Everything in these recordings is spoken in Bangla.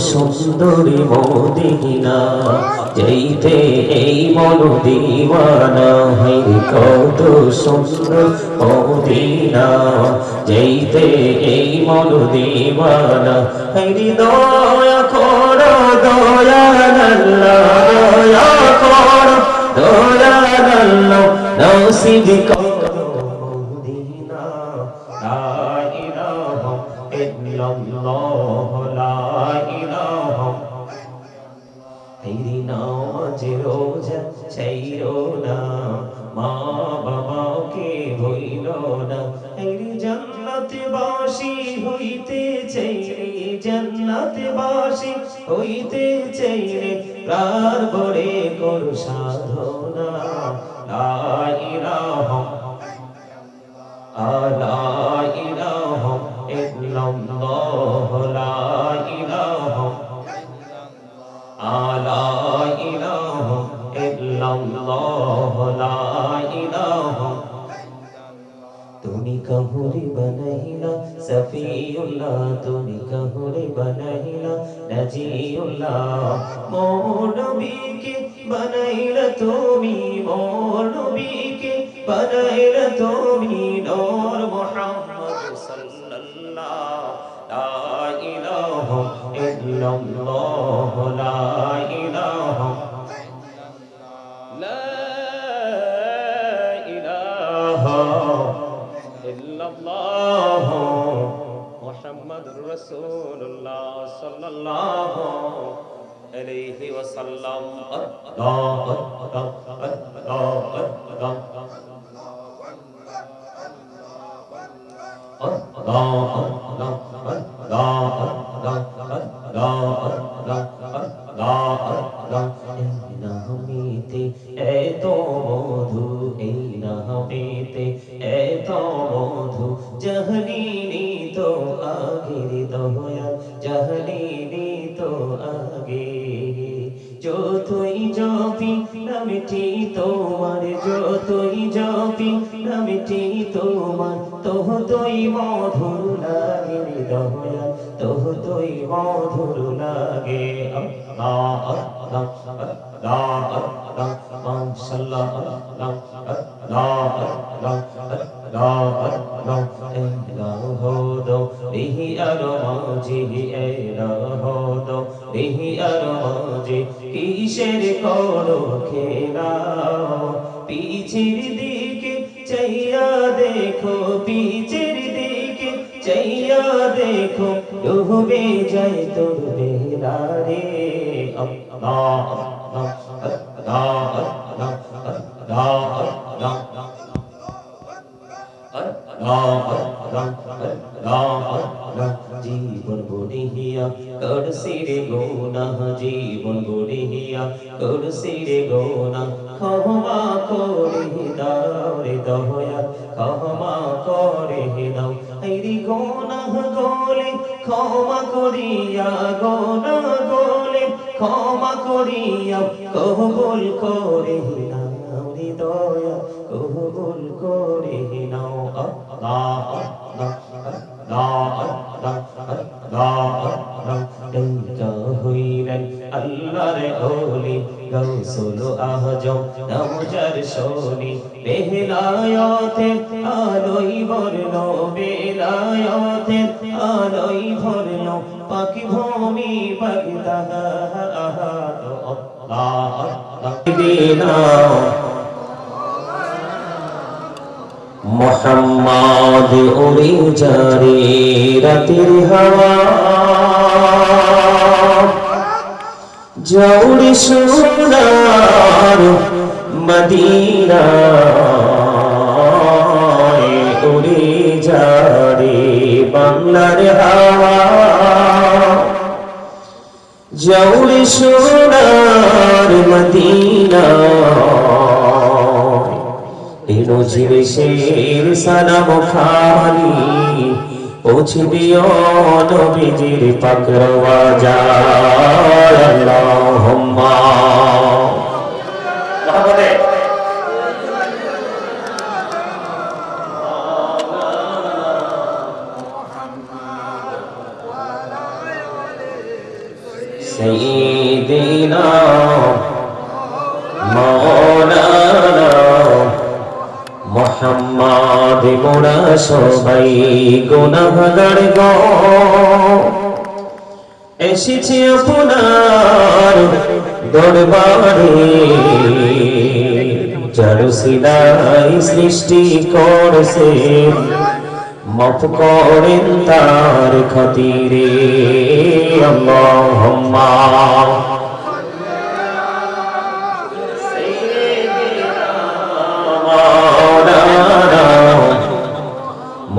সুন্দরী মদিনা যাইতে এই মন দিওয়ানা হায় কত সুন্দর মদিনা যাইতে এই মন দিওয়ানা হায় দয়া করো দয়াল আল্লাহ দয়া করো দয়াল আল্লাহ নসিব করো মদিনা লা ইলাহা ইল্লাল্লাহ লা ইলাহা তেরি নামাজ রোজা ছাইরো না মা বাবাকে ভুইলো না তেরি জান্নাতবাসী হইতে চাইলে জান্নাতবাসী হইতে চাইলে প্রাণ ভরে কর সাধনা লা ইলাহা লা ইলাহা ইল্লাল্লাহ লা ইলাহা লা ইলাহা ইল্লাল্লাহ লা ইলাহা তুমি কাহুরে বানাইলা সফিউল্লাহ তুমি কাহুরে বানাইলা নাজিউল্লাহ মোর নবীকে বানাইলা তুমি মোর নবীকে বানাইলা তুমি নূর মুহাম্মদ সাল্লাল্লাহ লা ইলাহা ইল্লাল্লাহ লা ইলাহা লা ইলাহা ইল্লাল্লাহ মুহাম্মাদুর রাসূলুল্লাহ সাল্লাল্লাহু আলাইহি ওয়াসাল্লাম আল্লাহ নামেতে এত মধু এই নামেতে এত মধু জাহলিনি তো আগের দয়াল জাহলিনি তো আগে যতই জপি নামটি তোমার যতই জপি নামটি তোমার ততই মধুর লাগে দয়াল ততই মধুর লাগে আল্লাহ আল্লাহ আল্লাহ আল্লাহ মাশাআল্লাহ আল্লাহ আল্লাহ আল্লাহ আল্লাহ ইলাহ দো বিহি আর মাঝি ইলাহ দো বিহি আর মাঝি কিসের করো খেলা পিছের দিকে চাইয়া দেখো পিছের দিকে চাইয়া দেখো ডুবে যায় তোর বেলা রে আল্লাহ আল্লাহ আল্লাহ আল্লাহ আল্লাহ জীবন বড়িয়া করছি রে গোনা জীবন বড়িয়া করছি রে গোনা ক্ষমা করে দাও রে দয়াল ক্ষমা করে দাও এই গোনা গোলে ক্ষমা করিয়া গোনা গোলে ক্ষমা করিয়া কবুল করে নাও রে দয়াল কবুল করে নাও আল্লাহ আল্লাহ আল্লাহ আল্লাহ আল্লাহ ডঙ্কা হইলেন আল্লাহর ওলি গৌসুল আজম নামজার শোনি বেলায়াতের আলোই ভরলো বেলায়াতের আলোই ভরলো পাখি ভূমি বাগদাদ আল্লাহ আল্লাহ দিনা মোহাম্মদ উড়ে যারে রাতের হাওয়া জৌড়ে সোনার মদিনা উড়ে যারে বাংলার হাওয়া জৌড়ে সোনার মদিনা নজিবে শের সালাম খালি পৌঁছে দিও নবীজির পাক রওয়াজায় আল্লাহুম্মা সাইয়্যিদিনা মাওলানা মুহাম্মদ মোরা সবাই গুনাহগার গো এসেছি আপনার দরবারে যার সিলাই সৃষ্টি করছেন মাফ করেন তার খাতিরে আল্লাহুম্মা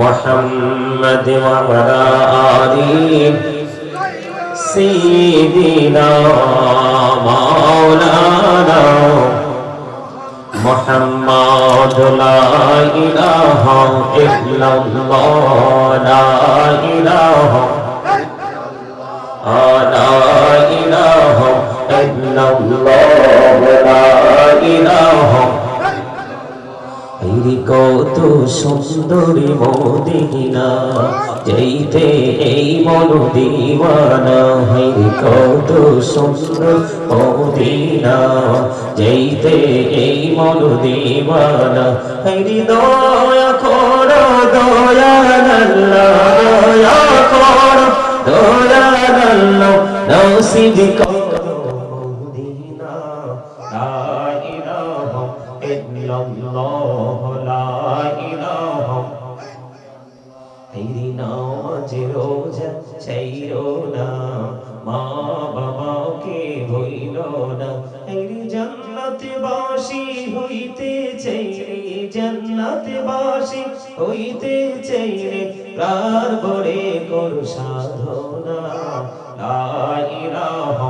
محمد وعلى آله سيدنا مولانا محمد لا إله إلا الله لا إله إلا الله لا إله কত সুন্দরী মদিনা যাইতে এই মন দিওয়ানা হাইরে কত সুন্দর মদিনা যাইতে এই মন দিওয়ানা হাইরে দয়া করো দয়াল আল্লাহ দয়া করো দয়াল আল্লাহ নসিব করো মদিনা লা ইলাহা ইল্লাল্লাহ রোজা চাইরো না মা বাবাকে ভইল না জান্নাতে বাসী হইতে চাইলে জান্নাতে বাসী হইতে চাইলে প্রাণ ভরে কর সাধনা লা ইলাহা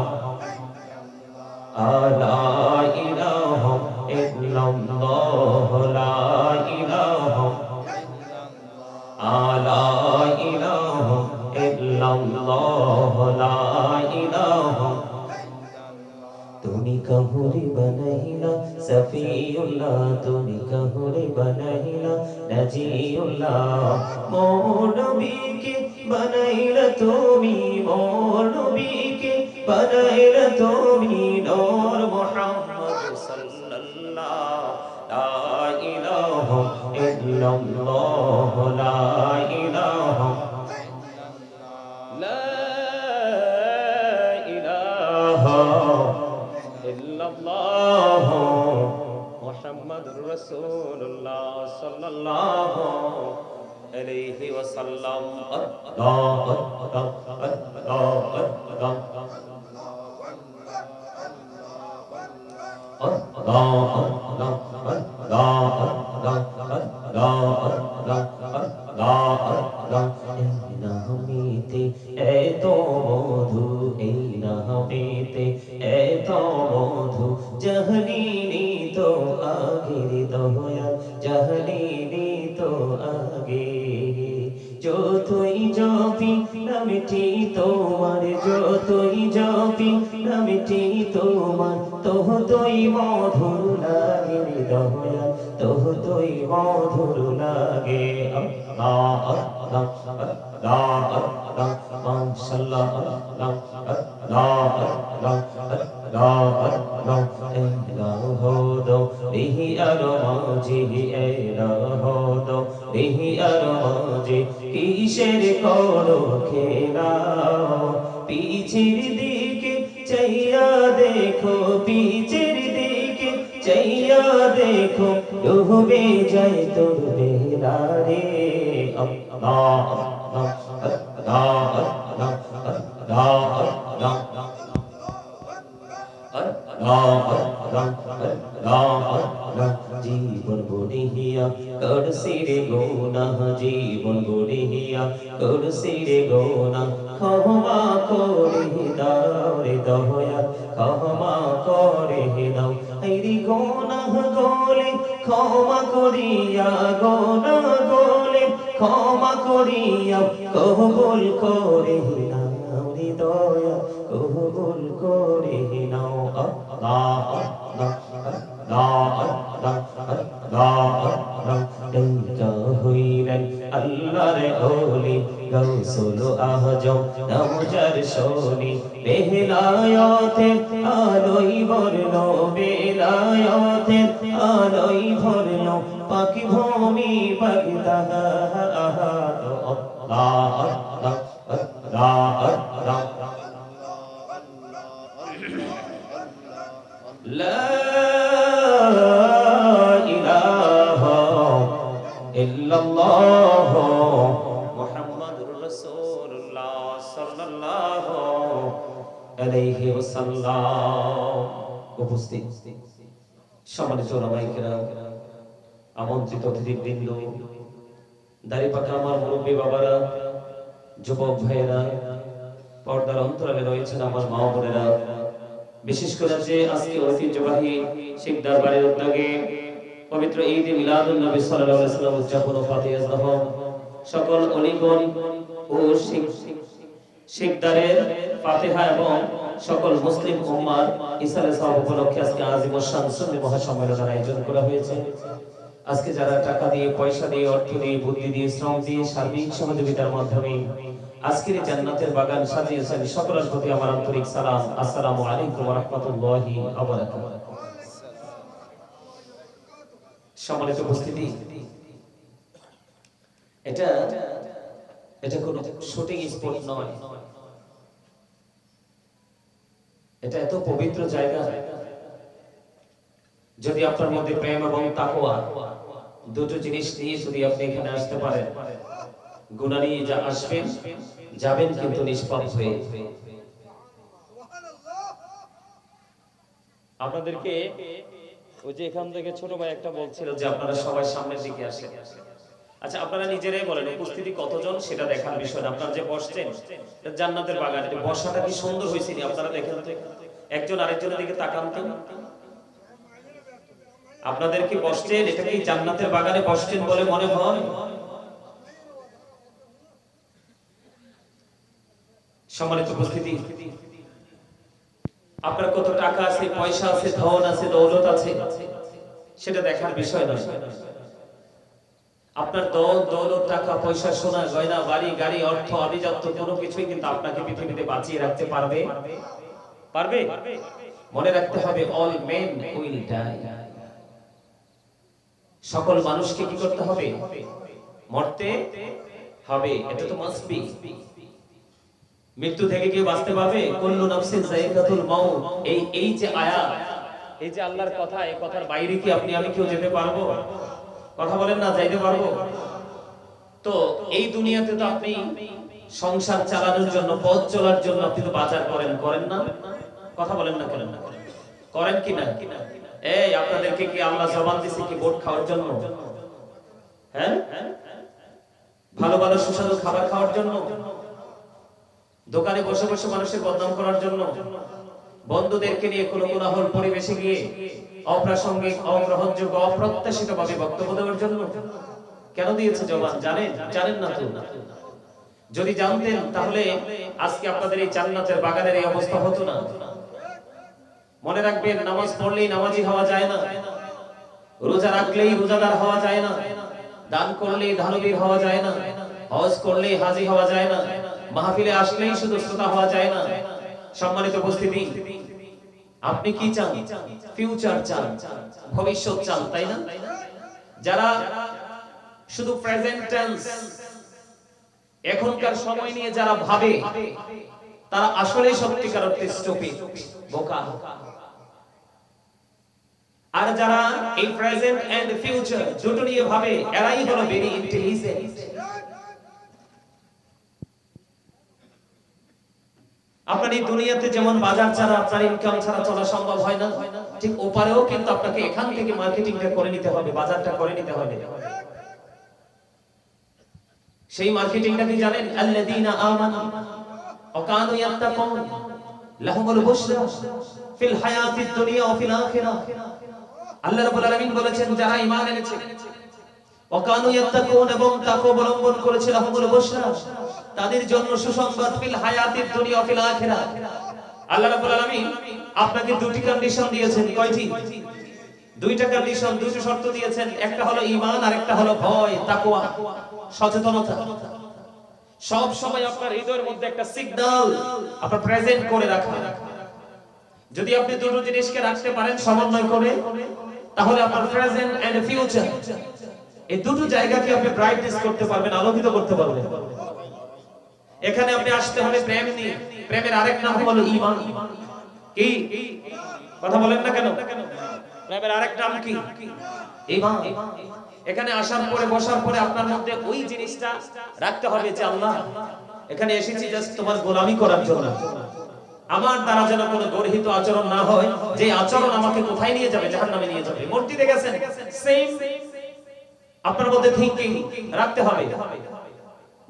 ইল্লাল্লাহ লা ইলাহা তুমি কাহুরে বানাইলা সফিউল্লাহ তুমি কাহুরে বানাইলা নাজিউল্লাহ মোর নবীকে বানাইলা তুমি মোর নবীকে বানাইলা তুমি নূর মুহাম্মদ সাল্লাল্লাহ লা ইলাহা ইল্লাল্লাহ লা ইলাহা মুহাম্মাদুর রাসূলুল্লাহ সাল্লাল্লাহু আলাইহি ওয়াসাল্লাম এত মধু এই নামেতে এত মধু জাহলিনি তো আগের দয়া জাহলিনি তো আগে যতই জপি নামটি তোমার যতই জপি নামটি তোমার ততই মধুর লাগে দয়া ততই মধুর লাগে আল্লাহ আল্লাহ আল্লাহ আল্লাহ মাশাআল্লাহ আল্লাহ আল্লাহ আল্লাহ আল্লাহ আল্লাহ এলাহদো রিহি আর মাঝি এলাহদো রিহি আর মাঝি কিসের করো খেলা পিছের দিকে চাইয়া দেখো পিছের দিকে চাইয়া দেখো ডুবে যায় তোর বেলা রে আল্লাহ জীবন গড়িয়া করছি রে গুনাহ জীবন গড়িয়া করছি রে গুনাহ ক্ষমা করে দাও রে দয়া ক্ষমা করে দাও এই রে গুনাহ গলে ক্ষমা করিয়া গুনাহ গলে ক্ষমা করিয়া কবুল করে নাও রে দয়া কবুল করে নাও আল্লাহ আল্লাহ আল্লাহ আল্লাহ আল্লাহ হইলেন আল্লাহর ওলি গাউসুল আজম নাম যার শনি বেলায়েতে আলোই ভরলো বেলায়েতে আলোই ভরলো পাকি ভূমি বাগদাদ আল্লাহ আল্লাহ আল্লাহ আল্লাহ লা ইলাহা ইল্লাল্লাহ মুহাম্মাদুর রাসূলুল্লাহ সাল্লাল্লাহু আলাইহি ওয়াসাল্লাম। উপস্থিত সম্মানিত ওলামায়ে কেরাম, আমন্ত্রিত অতিথিবৃন্দ, দাড়িপাকা আমার মুরব্বী বাবারা, যুবক ভাইয়েরা, পর্দার অন্তরালে রয়েছেন আমার মা বোনেরা, বিশেষ করে যে আজকে ঐতিহ্যবাহী শিখ দরবারের উদ্যোগে পবিত্র ঈদ এ মিলাদুন নবী সাল্লাল্লাহু আলাইহি ওয়াসাল্লাম উদযাপন ও ফাতিহা যখন সকল অলিগণ ও শিখদারের ফাতিহা এবং সকল মুসলিম উম্মার ইসলামের সওয়াব উপলক্ষে আজকে আজিম শান সুন্নি মহাসম্মেলনের আয়োজন করা হয়েছে। আজকে যারা টাকা দিয়ে, পয়সা দিয়ে, অর্থ দিয়ে, বুদ্ধি দিয়ে, শ্রম দিয়ে, সার্বিক সহযোগিতার মাধ্যমে আজকের জান্নাতের বাগান সাজিয়েছেন, সকলের প্রতি আমার আন্তরিক সালাম। আসসালামু আলাইকুম ওয়া রাহমাতুল্লাহি ওয়া বারাকাতুহু। সম্মানিত উপস্থিতি, এটা কোনো শুটিং স্পট নয়, এটা এত পবিত্র জায়গা। যদি আপনার মধ্যে প্রেম এবং তাকওয়া দুটো জিনিস নিয়ে যদি আপনি এখানে আসতে পারেন, গুনাহ নিয়ে যা আসবেন যাবেন কিন্তু নিষ্পাপ হয়ে। আপনাদেরকে ওই যে এখান থেকে ছোট ভাই একটা বলছিল যে আপনারা সবাই সামনের দিকে আসেন। আচ্ছা, আপনারা নিজেরাই বলেন উপস্থিতি কতজন সেটা দেখার বিষয় না। আপনারা যে বসছেন জান্নাতের বাগানে, বসাটা কি সুন্দর হয়েছে নি আপনারা দেখেন তো, একজন আরেকজনের দিকে তাকান তো। আপনাদের কি বসছেন, এটা কি জান্নাতের বাগানে বসছেন বলে মনে হয়? সম্মানিত উপস্থিতি, আপনার কত টাকা আছে, পয়সা আছে, ধন আছে, দৌলত আছে সেটা দেখার বিষয় নয়। আপনার দৌলত, টাকা পয়সা, সোনা গয়না, বাড়ি গাড়ি, অর্থ, আভিজাত্য কোনো কিছুই কিন্তু আপনাকে পৃথিবীতে বাঁচিয়ে রাখতে পারবে? মনে রাখতে হবে, অল মেন উইল ডাই। সকল মানুষকে কি করতে হবে? মরতে হবে, এটা তো মাস্ট বি। মৃত্যু থেকে কেউ বাঁচতে পারবে? কুল্লু নাফসিন যায়িকাতুল মাউত, এই যে আয়াত, এই যে আল্লাহর কথা, এই কথার বাইরে কি আপনি আমি কেউ যেতে পারবো? কথা বলেন না, যাইতে পারবো? তো এই দুনিয়াতে তো আপনি সংসার চালানোর জন্য, পথ চলার জন্য আপনি তো বাজার করেন না? কথা বলেন না, করেন কি না? এই আপনাদেরকে কি আল্লাহ জবান দিয়েছে কি ভোট খাওয়ার জন্য? হ্যাঁ, ভালো ভালো সুস্বাদু খাবার খাওয়ার জন্য? দোকানে বসে বসে মানুষের বদনাম করার জন্য? বন্ধুদেরকে নিয়ে কোনো কোলাহল পরিবেশে গিয়ে অপ্রাসঙ্গিক, অগ্রহণযোগ্য, অপ্রত্যাশিত ভাবে বক্তব্য দেওয়ার জন্য? কেন দিয়েছে জবান জানেন না তো? যদি জানতেন তাহলে আজকে আপনাদের এই জান্নাতের বাগানের এই অবস্থা হতো না। মনে রাখবেন, নামাজ পড়লেই নামাজি হওয়া যায় না, রোজা রাখলেই রোজাদার হওয়া যায় না, দান করলেই দানবীর হওয়া যায় না, হজ করলেই হাজী হওয়া যায় না, মাহফিলে আসলেই শুধু শ্রোতা হওয়া যায় না। সম্মানিত উপস্থিতি, আপনি কি চান? ফিউচার চান, ভবিষ্যৎ চান, তাই না? যারা শুধু প্রেজেন্ট টেন্স, এখনকার সময় নিয়ে যারা ভাবে, তারা আসলেই সত্যিকার অর্থে স্টুপিড, বোকা। আর যারা এই প্রেজেন্ট এন্ড ফিউচার দুটো নিয়ে ভাবে, এরাই হলো ভেরি ইন্টেলিজেন্ট। আপনার এই দুনিয়াতে যেমন বাজার ছাড়া, আপনার ইনকাম ছাড়া চলা সম্ভব হয় না, ঠিক ওপারেও কিন্তু আপনাকে এখান থেকে মার্কেটিংটা করে নিতে হবে, বাজারটা করে নিতে হবে। সেই মার্কেটিংটা কি জানেন? আল্লাযীনা আমানু ওয়া কানু ইয়াত্তাকুন লাহুমুল বুশরা ফিল হায়াতিদ দুনিয়া ওয়া ফিল আখিরাহ। আল্লাহ রাব্বুল আলামিন বলেছেন, যারা ঈমান এনেছে, ওয়া কানু ইয়াত্তাকুন, এবং তাকওয়া অবলম্বন করেছে, লাহুমুল বুশরা, তাদের জন্য সুসংবাদ, ফিল হায়াতিদ দুনিয়া ওয়া ফিল আখিরাহ। আল্লাহ রাব্বুল আলামিন আপনাকে দুটি কন্ডিশন দিয়েছেন। কয়টি? দুইটা কন্ডিশন, দুইটা শর্ত দিয়েছেন, একটা হলো ঈমান আর একটা হলো ভয়, তাকওয়া, সচেতনতা। সব সময় আপনার হৃদয়ের মধ্যে একটা সিগন্যাল আপনার প্রেজেন্ট করে রাখা। যদি আপনি দুটো জিনিসকে রাখতে পারেন সমন্বয় করে, তাহলে আপনার প্রেজেন্ট এন্ড ফিউচার এই দুটো জায়গাকে আপনি ব্রাইটনেস করতে পারবেন, আলোকিত করতে পারবেন। এখানে আপনি আসতে হবে প্রেম নিয়ে। প্রেমের আরেক নাম হলো ঈমান। কি কথা বলেন না কেন? প্রেমের আরেক নাম কি? ঈমান। এখানে আসার পরে বসার পরে আপনার মধ্যে ওই জিনিসটা রাখতে হবে যে আল্লাহ, এখানে এসেছি জাস্ট তোমার গোলামি করার জন্য। আমার দ্বারা যেন কোনো গর্হিত আচরণ না হয়, যে আচরণ আমাকে কোথায় নিয়ে যাবে? জাহান্নামে নিয়ে যাবে। মসজিদে গেছেন, সেম আপনার মধ্যে থিংকিং রাখতে হবে।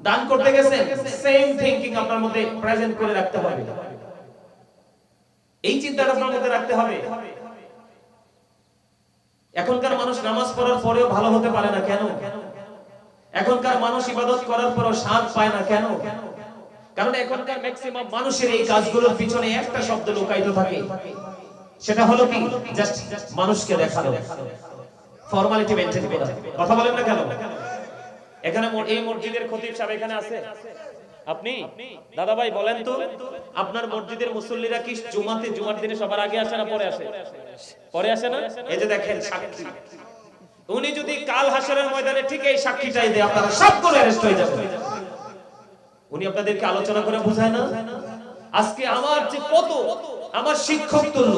দান করতে গেছেন, সেম থিংকিং আপনার মধ্যে প্রেজেন্ট করে রাখতে হবে। এই চিন্তাটা আপনার মধ্যে রাখতে হবে। এখনকার মানুষ নামাজ পড়ার পরেও ভালো হতে পারে না কেন? এখনকার মানুষ ইবাদত করার পরেও স্বাদ পায় না কেন? কারণ এখনকার ম্যাক্সিমাম মানুষের এই কাজগুলোর পিছনে একটা শব্দ লুকায়িত থাকে, সেটা হলো কি? জাস্ট মানুষকে দেখানো, ফর্মালিটি মেইনটেইন করা। কথা বলেন না কেন? এখানে এই মসজিদের খতিব সাহেব এখানে আছে, আপনি দাদা ভাই বলেন তো, আপনার মসজিদের মুসল্লিরা কি জুমার দিনে সবার আগে আসে না পরে আসে? পরে আসে না? এই যে দেখেন সাক্ষী, উনি যদি কাল হাসরের ময়দানে ঠিক এই সাক্ষীটাই দেয়, আপনারা সবগুলো অ্যারেস্ট হয়ে যাবেন। উনি আপনাদেরকে আলোচনা করে বোঝায় না? আজকে আমার যে কত আমার শিক্ষক তুল্য,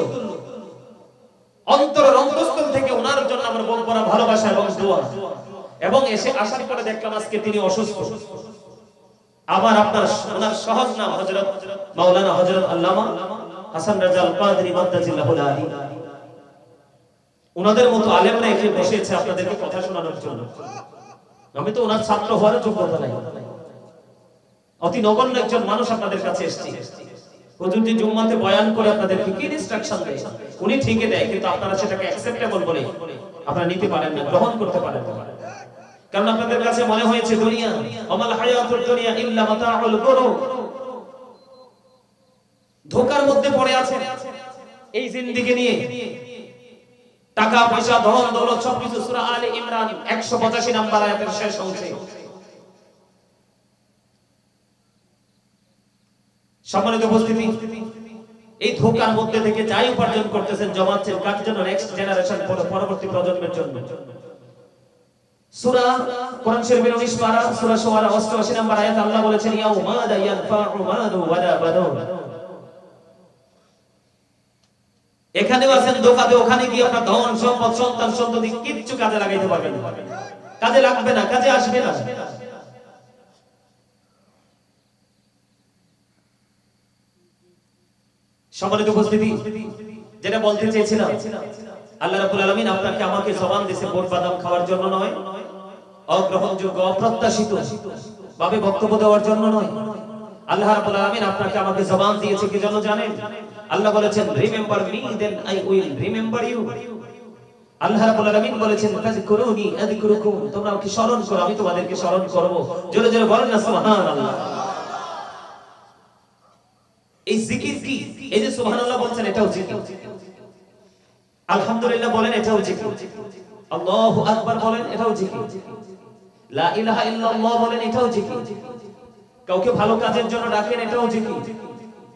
অন্তরের অন্তঃস্থল থেকে ওনার জন্য আমার বুক ভরা ভালোবাসা এবং দোয়া, এবং এসে আসার পরে দেখলাম আজকে তিনি অসুস্থ। আবার আপনার ওনার সহজ নাম হযরত মাওলানা হযরত আল্লামা হাসান রাজাল কাদরি মাদ্দাজিল্লাহুল আলী। ওনাদের মতো আলেমরা এখানে বসেছে আপনাদেরকে কথা শোনানোর জন্য। আমি তো ওনার ছাত্র হওয়ার যোগ্যতা নাই, অতি নগণ্য একজন মানুষ আপনাদের কাছে এসেছি। হুজুর যে জুম্মাতে বয়ান করে আপনাদেরকে কি ইনস্ট্রাকশন দেয়, উনি ঠিকই দেয়, কিন্তু আপনারা সেটাকে অ্যাকসেপ্টেবল বলে আপনারা নিতে পারেন না, গ্রহণ করতে পারেন না। কারণ আপনাদের কাছে মনে হয়েছে দুনিয়া, আমাল হায়াতুদ দুনিয়া ইল্লা মাতাউল গুরুর, ধোঁকার মধ্যে পড়ে আছেন এই জিন্দেগি নিয়ে। টাকা পয়সা ধন দৌলত সবকিছু। সূরা আলে ইমরান 185 নম্বর আয়াতের শেষ অংশে। সম্মানিত উপস্থিতি, এই ধোঁকার মধ্যে থেকে যাই উপার্জন করতেছেন জমাচ্ছেন কার জন্য? নেক্সট জেনারেশন, পরবর্তী প্রজন্মের জন্য। সূরা কোরআন শরীফের 19 পারা সূরা শুআরা 88 নম্বর আয়াত আল্লাহ বলেছেন, ইয়াউমা লা ইয়ানফাউ মালু ওয়ালা বানুন। এখানেও আছেন ধোঁকাতে, ওখানে গিয়ে আপনার ধন সম্পদ সন্তান সন্ততি কিচ্ছু কাজে লাগাইতে পারবেন না, কাজে লাগবে না, কাজে আসবে না। সম্মানিত উপস্থিতি, যেটা বলতে চেয়েছিলাম, আল্লাহ রাব্বুল আলামিন আপনাকে আমাকে জবান দিয়েছে ভোট বাদাম খাওয়ার জন্য নয়, অগ্রহণযোগ্য অপ্রত্যাশিত ভাবে বক্তব্য দেওয়ার জন্য নয়। আল্লাহ রাব্বুল আলামিন আপনাকে আমাকে জবান দিয়েছে কি জন্য জানেন? আল্লাহ বলেছেন, remember me then I will remember you. Allah রাব্বুল আলামিন বলেছেন, ফাযকুরুনি আযকুরুকুম, তোমরা আমাকে স্মরণ করো, আমি তোমাদেরকে স্মরণ করব। জোরে জোরে বলেন না সুবহানাল্লাহ। এই জিকির কি? এই যে সুবহানাল্লাহ বলছেন, এটাও জিকির। আলহামদুলিল্লাহ বলেন, এটাও জিকির। আল্লাহু আকবার বলেন, এটাও জিকির। লা ইলাহা ইল্লাল্লাহ বলেন, এটাও জিকির। কাউকে ভালো কাজের জন্য ডাকেন, এটাও জিকির।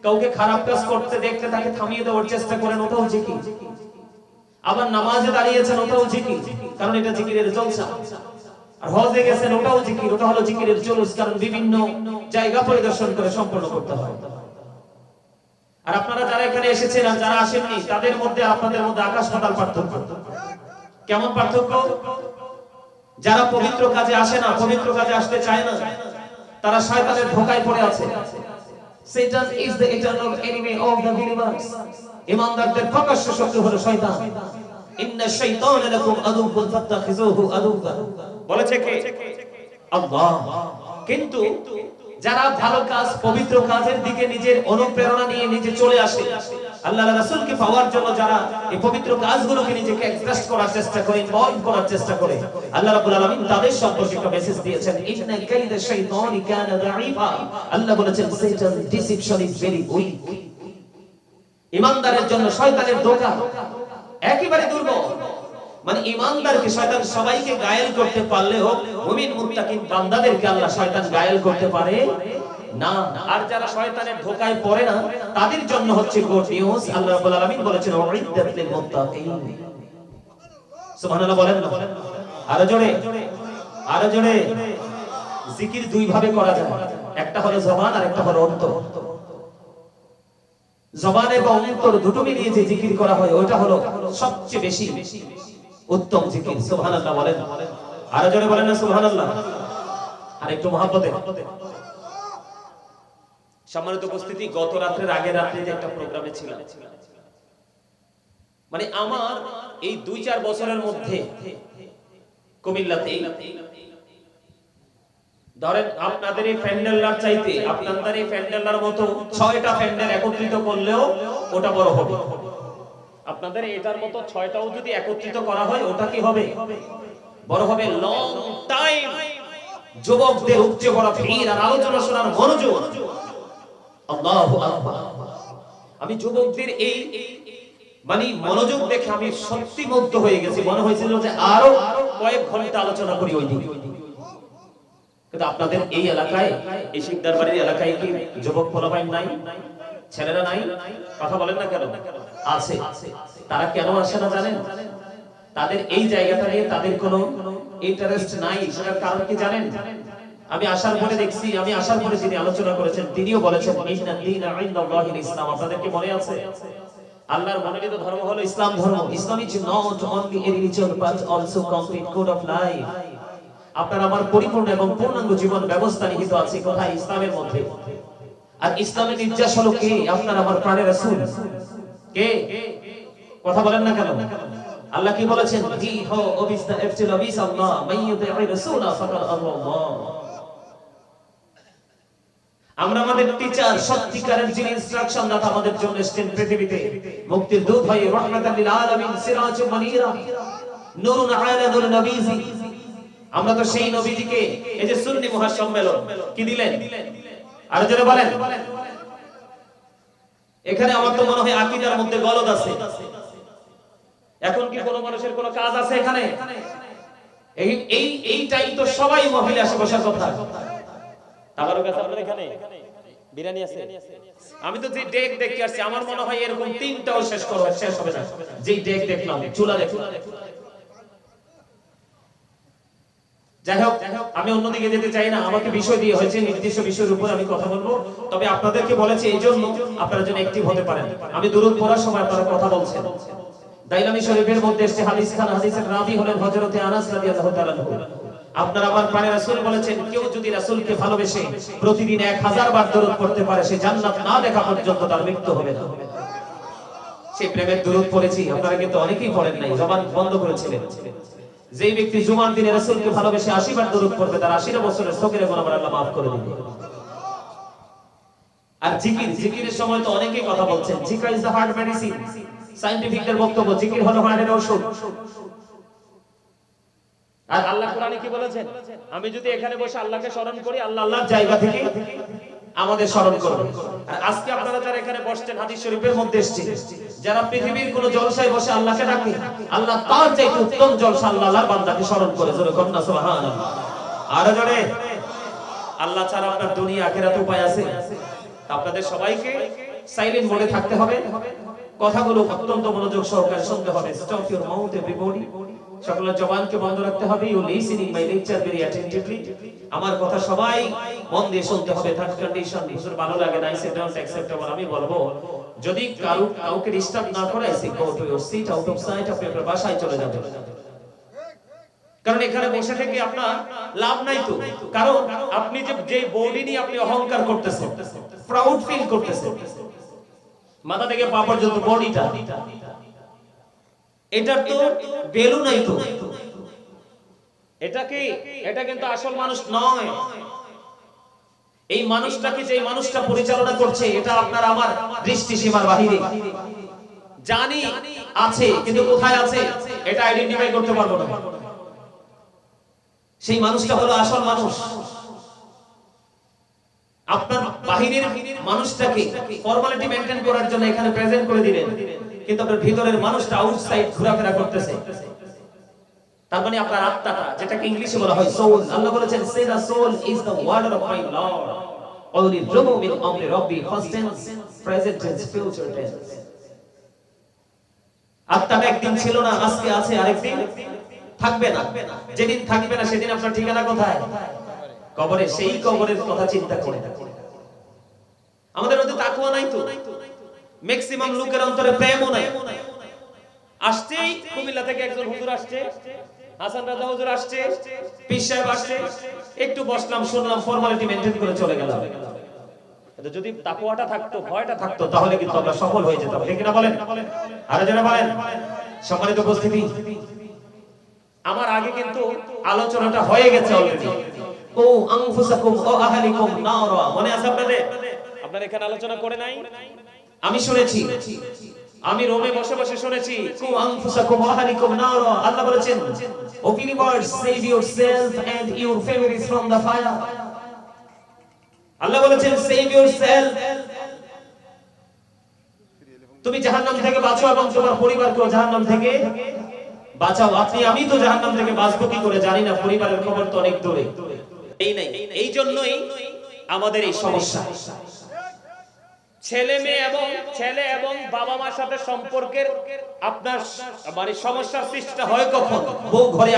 কাউকে খারাপ কাজ করতে দেখলে তাকে থামিয়ে দেওয়ার চেষ্টা করেন, ওটাও জিকির। আবার নামাজে দাঁড়িয়েছেন, ওটাও জিকির, কারণ এটা জিকিরের জলসা। আর হজে গেছেন, ওটাও জিকির, ওটা হলো জিকিরের জুলুস, কারণ বিভিন্ন জায়গা পরিদর্শন করে সম্পন্ন করতে হয়। আর আপনারা যারা এখানে এসেছেন আর যারা আসেননি, তাদের মধ্যে আপনাদের মধ্যে আকাশ পাতাল পার্থক্য। কেমন পার্থক্য? যারা পবিত্র কাজে আসে না, পবিত্র কাজে আসতে চায় না, তারা শয়তানের ধোঁকায় পড়ে আছে। Satan is the eternal enemy of the believers. ঈমানদারদের প্রকাশ্য শত্রু হলো শয়তান। ইন্না শাইতানা লাকুম আদুউন ফাত্তাখিযুহু আদুওয়া। বলেছে কে? আল্লাহ। কিন্তু যারা ভালো কাজ, পবিত্র কাজের দিকে নিজের অনুপ্রেরণা নিয়ে নিজে চলে আসে, আল্লাহর রাসূলকে পাওয়ার জন্য যারা এই পবিত্র কাজগুলোকে নিজেকে এক্সপ্রেস করার চেষ্টা করে, ইনভলভ করার চেষ্টা করে, আল্লাহ রাব্বুল আলামিন তাদের সম্পর্কে একটা মেসেজ দিয়েছেন, ইন্না কাইদা শাইতানি কানা দাঈফা। আল্লাহ বলেছেন, শয়তান ডিসিপশন ইজ ভেরি উইক। ঈমানদারের জন্য শয়তানের ধোঁকা একেবারে দুর্বল। মানে ঈমানদারকে শয়তান সবাইকে ঘায়েল করতে পারলেও মুমিন মুত্তাকিন বান্দাদেরকে আল্লাহ শয়তান ঘায়েল করতে পারে না। আর যারা শয়তানের ধোঁকায় পড়ে না তাদের জন্য হচ্ছে গুড নিউজ। আল্লাহ রাব্বুল আলামিন বলেছেন উইদ্দাত লিল মুত্তাকিন। সুবহানাল্লাহ বলেন না? আরো জোরে, আরো জোরে। জিকির দুই ভাবে করা যায়, একটা হলো জবান আর একটা হলো অন্তর। জবান এবং অন্তর দুটো মিলিয়ে যে জিকির করা হয় ওটা হলো সবচেয়ে বেশি উত্তম জিকির। সুবহানাল্লাহ বলেন, আরো জোরে বলেন না সুবহানাল্লাহ। আর একটু মহব্বতে। সম্মানিত উপস্থিতি, গত রাতের আগের রাতে যে একটা প্রোগ্রামে ছিলাম, মানে আমার এই 2-4 বছরের মধ্যে কুমিল্লাতে ধরেন আপনাদের এই প্যান্ডেলটার চাইতে আপনাদের এই প্যান্ডেলটার মতো 6টা প্যান্ডেল একত্রিত করলেও ওটা বড় হবে। আপনাদের এটার মতো 6টাও যদি একত্রিত করা হয় ওটা কি হবে? বড় হবে। লং টাইম যুবকদের উপচে পড়া ভিড় আর আলোচনা শোনার মনোযোগ, আল্লাহু আকবার। আমি যুবকদের এই মানে মনোযোগ দেখে আমি সত্যি মুগ্ধ হয়ে গেছি। মনে হয়েছিল যে আরো কয়েক ঘন্টা আলোচনা করি ওই দিন। কিন্তু আপনাদের এই এলাকায়, এই শিকদার বাড়ির এলাকায় কি যুবক পোলাপাইন নাই? ছেলেরা নাই? কথা বলেন না কেন? আছে। তারা কেন আসে না জানেন? তাদের এই জায়গাটা নিয়ে তাদের কোনো ইন্টারেস্ট নাই। সেটার কারণ কি জানেন? আমি আসার পরে দেখছি, আমি আসার পরে যিনি আলোচনা করেছেন তিনিও বলেছেন ইন্না দীনা ইনদাল্লাহিল ইসলাম। আপনাদের কি মনে আছে? আল্লাহর মনোনীত ধর্ম হলো ইসলাম ধর্ম। Islam is not only a religion but also complete code of life. আপনার আমার পরিপূর্ণ এবং পূর্ণাঙ্গ জীবন ব্যবস্থা নিহিত আছে কোথায়? ইসলামের মধ্যে। আর ইসলামের নির্যাস হলো কে? আপনার আমার প্রাণের রাসূল। কে? কথা বলেন না কেন? আল্লাহ কি বলেছেন? হি হো অবিস দা এফটিল অবিস আল্লাহ মাইয়ুতি'র রাসূলা ফাকাদ আল্লাহ। আমরা আমাদের টিচার সত্যিকারের যিনি ইনস্ট্রাকশন দাতা আমাদের জন্য এসেছেন পৃথিবীতে মুক্তির দূত হয়ে, রাহমাতাল লিল আলামিন, সিরাজুম মুনীরা, নূরুন আলা নূর নবীজি। আমরা তো সেই নবীজিকে এই যে সুন্নি মহাসম্মেলন কি দিলেন? আর যারা বলেন এখানে আমার তো মনে হয় আকীদার মধ্যে গলদ আছে। এখন কি কোনো মানুষের কোনো কাজ আছে এখানে? এই টাইম তো সবাই মহিলা আসে বসার কথা। আমারও কাছে আপনাদের এখানে বিরিয়ানি আছে। আমি তো যে ডেক দেখে আসছি আমার মনে হয় এরকম 3টাও শেষ হবে না। যেই ডেক দেখলাম, চুলা দেখলাম। যাই হোক, আমি অন্যদিকে যেতে চাই না। আমাকে বিষয় দিয়ে হয়েছে, নির্দিষ্ট বিষয়ের উপর আমি কথা বলবো। তবে আপনাদেরকে বলেছি এই জন্য আপনারা যেন অ্যাক্টিভ হতে পারেন। আমি দুরূদ পড়ার সময় আপনারা কথা বলছেন। দাইলামি শরীফের মধ্যে এসেছে হাদিস খান, হাদিসের রাবি হলেন হযরতে আনাস রাদিয়াল্লাহু তাআলা। আপনার আমার প্রাণের রাসূল বলেছেন কেউ যদি রাসূলকে ভালোবেসে প্রতিদিন 1000 বার দরুদ পড়তে পারে সে জান্নাত না দেখা পর্যন্ত তার মৃত্যু হবে না। সেই প্রেমের দরুদ পড়েছি, আপনারা কিন্তু অনেকেই পড়েন নাই, জবান বন্ধ করেছিলেন। যেই ব্যক্তি জুমার দিনে রাসূলকে ভালোবেসে 80 বার দরুদ পড়বে তার 80 বছরের সগীরা গুনাহ আল্লাহ maaf করে দিবেন। আর জিকিরের সময় তো অনেকেই কথা বলছেন, জিকির ইজ দ্য হার্ট মেডিসিন। সায়েন্টিফিকদের বক্তব্য জিকির হলো হার্টের ঔষধ। আর আল্লাহ কোরআনে কি বলেছেন? আমি যদি এখানে বসে আল্লাহকে স্মরণ করি আল্লাহ আল্লাহর জায়গা থেকে আমাদের স্মরণ করবে। আর আজকে আপনারা যারা এখানে বসছেন হাদিস শরীফের মধ্যে এসেছে যারা পৃথিবীর কোন জলসায় বসে আল্লাহকে ডাকে আল্লাহ তার চাইতে উত্তম জলসা আল্লাহর বান্দাকে স্মরণ করে। জোরে কন্না সুবহানাল্লাহ। আর জোরে। আল্লাহ ছাড়া আপনার দুনিয়া আখিরাত উপায় আছে? আপনাদের সবাইকে সাইলেন্ট মোডে থাকতে হবে। কথাগুলো অত্যন্ত মনোযোগ সহকারে শুনতে হবে। Stop your mouth everybody. সকলের জবানকে বন্ধ রাখতে হবে। You listening my lecture very attentively. আমার কথা সবাই মন দিয়ে শুনতে হবে। থার্ড কন্ডিশন, হুজুর ভালো লাগে না, আই সে ডোন্ট অ্যাকসেপ্টেবল। আমি বলবো যদি কাউকে ডিস্টার্ব না করে say go to your seat, out of sight, আপনি আপনার বাসায় চলে যাবেন। কারণ এখানে বসে থেকে আপনার লাভ নাই তো। কারণ আপনি যে বডি নিয়ে আপনি অহংকার করতেছেন, প্রাউড ফিল করতেছেন, মাথা থেকে পা পর্যন্ত বডিটা, এটার তো ভ্যালু নাই তো। এটা কিন্তু আসল মানুষ নয়। এই মানুষটাকে যে মানুষটা পরিচালনা করছে এটা আপনার আমার দৃষ্টি সীমার বাহিরে। জানি আছে কিন্তু কোথায় আছে এটা আইডেন্টিফাই করতে পারবো না। সেই মানুষটা হলো আসল মানুষ। আপনার বাহিরের মানুষটাকে ফর্মালিটি মেইনটেইন করার জন্য এখানে প্রেজেন্ট করে দিলেন, কিন্তু আপনার ভিতরের মানুষটা আউটসাইড ঘোরাফেরা করতেছে। তার মানে আপনার আত্মাটা, যেটাকে ইংলিশে বলা হয় সোল, আল্লাহ বলেছেন say the soul is the word of my lord only remove min amri rabbi past tense present tense future tense। আত্মাটা একদিন ছিল না, আজকে আছে, আরেকদিন থাকবে না। যেদিন থাকবে না সেদিন আপনার ঠিকানা কোথায়? কবরে। সেই কবরের কথা চিন্তা করে আমাদের মধ্যে তাকওয়া নাই তো। ম্যাক্সিমাম লোকের অন্তরে প্রেমও নাই। আসছেই কুমিল্লা থেকে একজন হুজুর আসছে, হাসান রাজা হুজুর আসছে, পীর সাহেব আসছে, একটু বসলাম, শুনলাম, ফর্মালিটি মেইনটেইন করে চলে গেলাম। কিন্তু যদি তাকওয়াটা থাকতো, ভয়টা থাকতো, তাহলে কিন্তু আমরা সফল হয়ে যেতাম। ঠিক না বলেন? আরে যারা বলেন। সম্মানিত উপস্থিতি, আমার আগে কিন্তু আলোচনাটা হয়ে গেছে অলরেডি। ও আনফুসাকুম ও আহলিকুম নারা, মনে আছে আপনাদের? আপনারা এখানে আলোচনা করে নাই? আমি শুনেছি, আমি রোমে বসে বসে শুনেছি। কু আনফুসাকুম ওয়া আহলিকুম নারা, আল্লাহ বলেছেন open words, save yourself and your families from the fire। আল্লাহ বলেছেন save yourself, তুমি জাহান্নাম থেকে বাঁচো এবং তোমার পরিবারকেও জাহান্নাম থেকে বাঁচাও। আপনি আমি তো জাহান্নাম থেকে বাঁচবো কি করে জানি না, পরিবারের খবর তো অনেক দূরে। এই নাই, এই জন্যই আমাদের এই সমস্যা। ছেলে এবং বাবা মার সাথে সম্পর্কের আপনার মানে সমস্যার সৃষ্টি হয় কখন? বউ ঘরে